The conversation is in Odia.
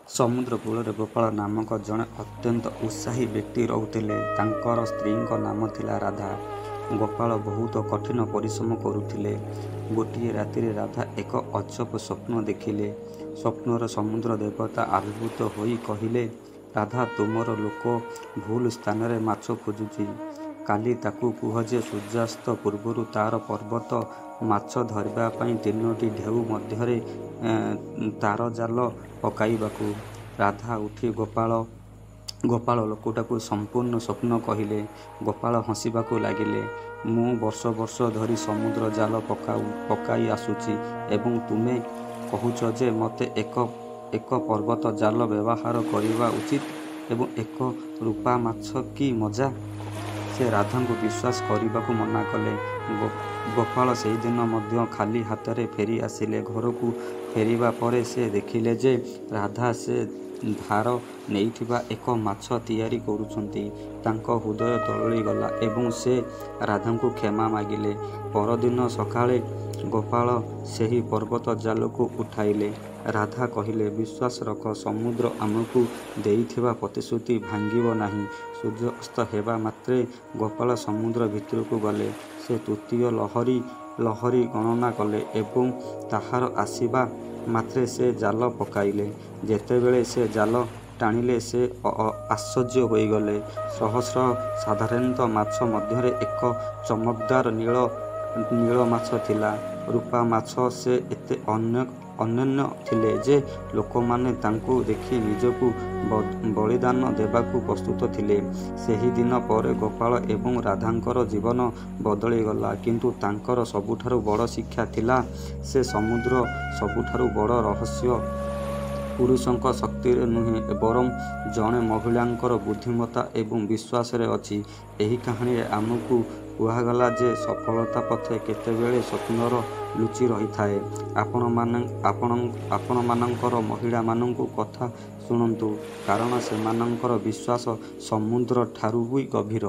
ସମୁଦ୍ର କୂଳରେ ଗୋପାଳ ନାମକ ଜଣେ ଅତ୍ୟନ୍ତ ଉତ୍ସାହୀ ବ୍ୟକ୍ତି ରହୁଥିଲେ। ତାଙ୍କର ସ୍ତ୍ରୀଙ୍କ ନାମ ଥିଲା ରାଧା। ଗୋପାଳ ବହୁତ କଠିନ ପରିଶ୍ରମ କରୁଥିଲେ। ଗୋଟିଏ ରାତିରେ ରାଧା ଏକ ଅଜବ ସ୍ୱପ୍ନ ଦେଖିଲେ। ସ୍ୱପ୍ନରେ ସମୁଦ୍ର ଦେବତା ଆବିର୍ଭୂତ ହୋଇ କହିଲେ, ରାଧା, ତୁମର ଲୋକ ଭୁଲ ସ୍ଥାନରେ ମାଛ ଖୋଜୁଛି। କାଲି ତାକୁ କୁହ ଯେ ସୂର୍ଯ୍ୟାସ୍ତ ପୂର୍ବରୁ ତାର ପର୍ବତ ମାଛ ଧରିବା ପାଇଁ 3ଟି ଢେଉ ମଧ୍ୟରେ ତାର ଜାଲ ପକାଇବାକୁ। ରାଧା ଉଠି ଗୋପାଳ ଲୋକଟାକୁ ସମ୍ପୂର୍ଣ୍ଣ ସ୍ୱପ୍ନ କହିଲେ। ଗୋପାଳ ହସିବାକୁ ଲାଗିଲେ। ମୁଁ ବର୍ଷ ବର୍ଷ ଧରି ସମୁଦ୍ର ଜାଲ ପକାଇ ଆସୁଛି ଏବଂ ତୁମେ କହୁଛ ଯେ ମୋତେ ଏକ ପର୍ବତ ଜାଲ ବ୍ୟବହାର କରିବା ଉଚିତ ଏବଂ ଏକ ରୂପା ମାଛ, କି ମଜା! ସେ ରାଧାଙ୍କୁ ବିଶ୍ୱାସ କରିବାକୁ ମନା କଲେ। ଗୋପାଳ ସେହିଦିନ ମଧ୍ୟ ଖାଲି ହାତରେ ଫେରି ଆସିଲେ। ଘରକୁ ଫେରିବା ପରେ ସେ ଦେଖିଲେ ଯେ ରାଧା ସେ ଧାର ନେଇଥିବା ଏକ ମାଛ ତିଆରି କରୁଛନ୍ତି। ତାଙ୍କ ହୃଦୟ ତରଳିଗଲା ଏବଂ ସେ ରାଧାଙ୍କୁ କ୍ଷମା ମାଗିଲେ। ପରଦିନ ସକାଳେ ଗୋପାଳ ସେହି ପର୍ବତ ଜାଲକୁ ଉଠାଇଲେ। ରାଧା କହିଲେ, ବିଶ୍ୱାସ ରଖ, ସମୁଦ୍ର ଆମକୁ ଦେଇଥିବା ପ୍ରତିଶ୍ରୁତି ଭାଙ୍ଗିବ ନାହିଁ। ସୂର୍ଯ୍ୟ ଅସ୍ତ ହେବା ମାତ୍ରେ ଗୋପାଳ ସମୁଦ୍ର ଭିତରକୁ ଗଲେ। ସେ ତୃତୀୟ ଲହରୀ ଗଣନା କଲେ ଏବଂ ତାହାର ଆସିବା ମାତ୍ରେ ସେ ଜାଲ ପକାଇଲେ। ଯେତେବେଳେ ସେ ଜାଲ ଟାଣିଲେ ସେ ଆଶ୍ଚର୍ଯ୍ୟ ହୋଇଗଲେ। ସହସ୍ର ସାଧାରଣ ମାଛ ମଧ୍ୟରେ ଏକ ଚମକଦାର ନୀଳ ମାଛ ଥିଲା। ରୂପା ମାଛ। ସେ ଏତେ ଅନନ୍ୟ ଥିଲେ ଯେ ଲୋକମାନେ ତାଙ୍କୁ ଦେଖି ନିଜକୁ ବଳିଦାନ ଦେବାକୁ ପ୍ରସ୍ତୁତ ଥିଲେ। ସେହିଦିନ ପରେ ଗୋପାଳ ଏବଂ ରାଧାଙ୍କର ଜୀବନ ବଦଳିଗଲା। କିନ୍ତୁ ତାଙ୍କର ସବୁଠାରୁ ବଡ଼ ଶିକ୍ଷା ଥିଲା ଯେ ସମୁଦ୍ର ସବୁଠାରୁ ବଡ଼ ରହସ୍ୟ ପୁରୁଷଙ୍କ ଶକ୍ତିରେ ନୁହେଁ ବରଂ ଜଣେ ମହିଳାଙ୍କର ବୁଦ୍ଧିମତ୍ତା ଏବଂ ବିଶ୍ୱାସରେ ଅଛି। ଏହି କାହାଣୀରେ ଆମକୁ କୁହାଗଲା ଯେ ସଫଳତା ପଛରେ କେତେବେଳେ ସ୍ୱପ୍ନରେ ଲୁଚି ରହିଥାଏ। ଆପଣମାନଙ୍କର ମହିଳାମାନଙ୍କ କଥା ଶୁଣନ୍ତୁ, କାରଣ ସେମାନଙ୍କର ବିଶ୍ୱାସ ସମୁଦ୍ର ଠାରୁ ବି ଗଭୀର।